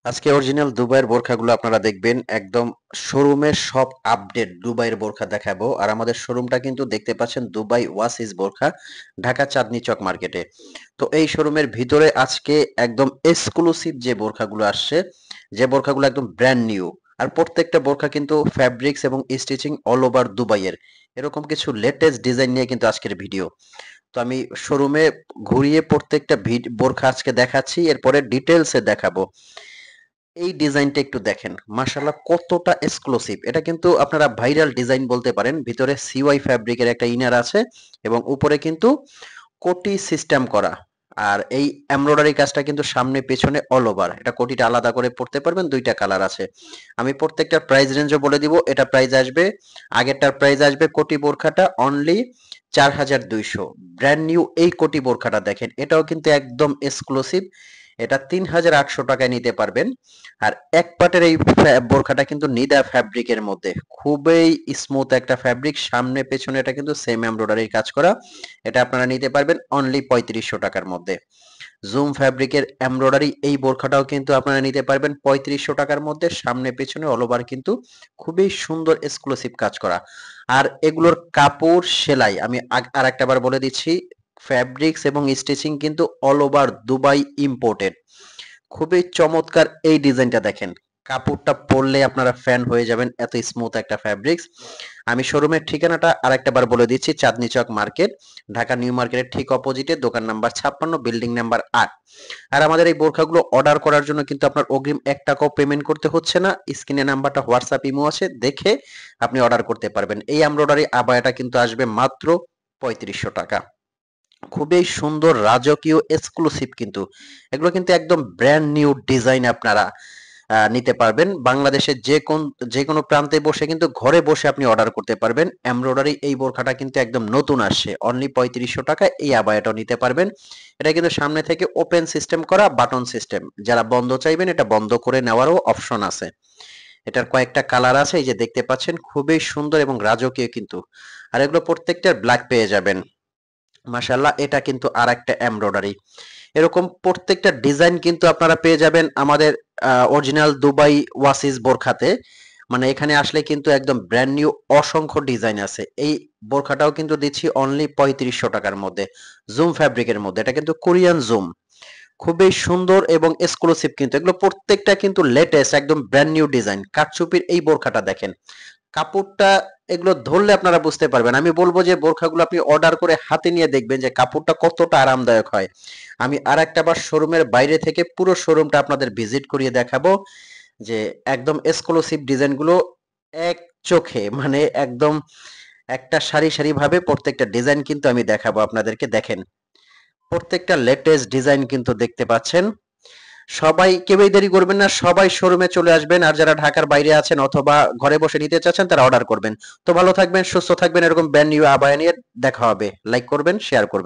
আজকে অরিজিনাল দুবাইয়ের বোরখাগুলো আপনারা দেখবেন একদম শোরুমের সব আপডেট দুবাইয়ের বোরখা দেখাবো। আর আমাদের শোরুমটা কিন্তু দেখতে পাচ্ছেন দুবাই ওয়াসিস বোরখা, ঢাকা চাঁদনী চক মার্কেটে। তো এই শোরুমের ভিতরে আজকে একদম এক্সক্লুসিভ যে বোরখাগুলো আসছে, যে বোরখাগুলো একদম ব্র্যান্ড নিউ। আর প্রত্যেকটা বোরখা কিন্তু ফ্যাব্রিক্স এবং স্টিচিং অল ওভার দুবাইয়ের। এরকম কিছু লেটেস্ট ডিজাইন নিয়ে কিন্তু আজকের ভিডিও। তো আমি শোরুমে ঘুরিয়ে প্রত্যেকটা বোরখা আজকে দেখাচ্ছি, এরপরে ডিটেলসে দেখাবো। এই ডিজাইনটা একটু দেখেন, মাশাআল্লাহ কতটা এক্সক্লুসিভ। এটা কিন্তু আপনারা ভাইরাল ডিজাইন বলতে পারেন। ভিতরে সিওয়াই ফ্যাব্রিকের একটা ইনার আছে এবং উপরে কিন্তু কোটি সিস্টেম করা। আর এই এমব্রয়ডারি কাজটা কিন্তু সামনে পেছনে অল ওভার। এটা কোটিটা আলাদা করে পড়তে পারবেন, দুইটা কালার আছে। আমি প্রত্যেকটা প্রাইস রেঞ্জও বলে দিব। এটা প্রাইস আসবে, আগেরটার প্রাইস আসবে কোটি বোরখাটা অনলি 4200। ব্র্যান্ড নিউ এই কোটি বোরখাটা দেখেন, এটাও কিন্তু একদম এক্সক্লুসিভ। এটা 3800 টাকায় নিতে পারবেন। আর এক পাটের এই বোরখাটা কিন্তু নিদা ফ্যাব্রিকের মধ্যে, খুবই স্মুথ একটা ফ্যাব্রিক, সামনে পেছনে এটা কিন্তু সেম এমব্রয়ডারির কাজ করা। এটা আপনারা নিতে পারবেন অনলি 3500 টাকার মধ্যে। জুম ফ্যাব্রিকের এমব্রয়ডারি এই বোরখাটাও কিন্তু আপনারা নিতে পারবেন 3500 টাকার মধ্যে, সামনে পেছনে অল ওভার কিন্তু খুবই সুন্দর এক্সক্লুসিভ কাজ করা। আর এগুলোর কাপড় সেলাই আমি আর একটা বার বলে দিচ্ছি, ফ্যাব্রিক্স এবং স্টিচিং কিন্তু অল ওভার দুবাই ইম্পোর্টেড। খুবই চমৎকার এই ডিজাইনটা দেখেন, কাপড়টা পরলে আপনারা ফ্যান হয়ে যাবেন, এত স্মুথ একটা ফ্যাব্রিক্স। আমি শোরুমের ঠিকানাটা আরেকটা বার বলে দিচ্ছি, চাঁদনী চক মার্কেট, ঢাকা নিউ মার্কেটের ঠিক অপোজিটে, দোকান নাম্বার 56, বিল্ডিং নাম্বার 8। আর আমাদের এই বোরখাগুলো অর্ডার করার জন্য কিন্তু আপনার অগ্রিম 1 টাকাও পেমেন্ট করতে হচ্ছে না। স্ক্রিনে নাম্বারটা হোয়াটসঅ্যাপ ইমো আছে, দেখে আপনি অর্ডার করতে পারবেন। এই এমব্রয়ডারি আবায়াটা কিন্তু আসবে মাত্র 3500 টাকা। খুবই সুন্দর রাজকীয় এক্সক্লুসিভ কিন্তু। এগুলো কিন্তু একদম ব্র্যান্ড নিউ ডিজাইন, আপনারা নিতে পারবেন। বাংলাদেশের যে কোনো প্রান্তে বসে কিন্তু ঘরে বসে আপনি অর্ডার করতে পারবেন। এমব্রয়ডারি এই বোরখাটা কিন্তু একদম নতুন আসছে, অনলি 3500 টাকায় এই আবায়াটাও নিতে পারবেন। এটা কিন্তু সামনে থেকে ওপেন সিস্টেম করা, বাটন সিস্টেম। যারা বন্ধ চাইবেন এটা বন্ধ করে নেওয়ারও অপশন আছে। এটার কয়েকটা কালার আছে, এই যে দেখতে পাচ্ছেন, খুবই সুন্দর এবং রাজকীয় কিন্তু। আর এগুলো প্রত্যেকটার ব্ল্যাক পেয়ে যাবেন। মাশাআল্লাহ, এটা কিন্তু আরেকটা এমব্রয়ডারি। এরকম প্রত্যেকটা ডিজাইন কিন্তু আপনারা পেয়ে যাবেন আমাদের অরিজিনাল দুবাই ওয়াসিস বোরখাতে। মানে এখানে আসলে কিন্তু একদম ব্র্যান্ড নিউ অসংখ্য ডিজাইন আছে। এই বোরখাটাও কিন্তু দিচ্ছি অনলি 3500 টাকার মধ্যে, জুম ফ্যাব্রিকের মধ্যে। এটা কিন্তু কোরিয়ান জুম, খুবই সুন্দর এবং এক্সক্লুসিভ কিন্তু। এগুলো প্রত্যেকটা কিন্তু লেটেস্ট, একদম ব্র্যান্ড নিউ ডিজাইন। কারচুপির এই বোরখাটা দেখেন, কাপড়টা এগুলো ধরলে আপনারা বুঝতে পারবেন। আমি বলবো যে বোরখাগুলো আপনি অর্ডার করে হাতে নিয়ে দেখবেন যে কাপড়টা কতটা আরামদায়ক হয়। আমি আর একটা বার শোরুমের বাইরে থেকে পুরো শোরুমটা আপনাদের ভিজিট করিয়ে দেখাবো, যে একদম এক্সক্লুসিভ ডিজাইনগুলো এক চোখে, মানে একদম একটা সারি সারি ভাবে প্রত্যেকটা ডিজাইন কিন্তু আমি দেখাবো আপনাদেরকে। দেখেন, প্রত্যেকটা লেটেস্ট ডিজাইন কিন্তু দেখতে পাচ্ছেন। সবাই কেউই দেরি করবেন না, সবাই শোরুমে চলে আসবেন। আর যারা ঢাকার বাইরে আছেন অথবা ঘরে বসে নিতে চাচ্ছেন তারা অর্ডার করবেন। তো ভালো থাকবেন, সুস্থ থাকবেন। এরকম ব্র্যান্ড নিউ আবায়া নিয়ে দেখা হবে। লাইক করবেন, শেয়ার করবেন।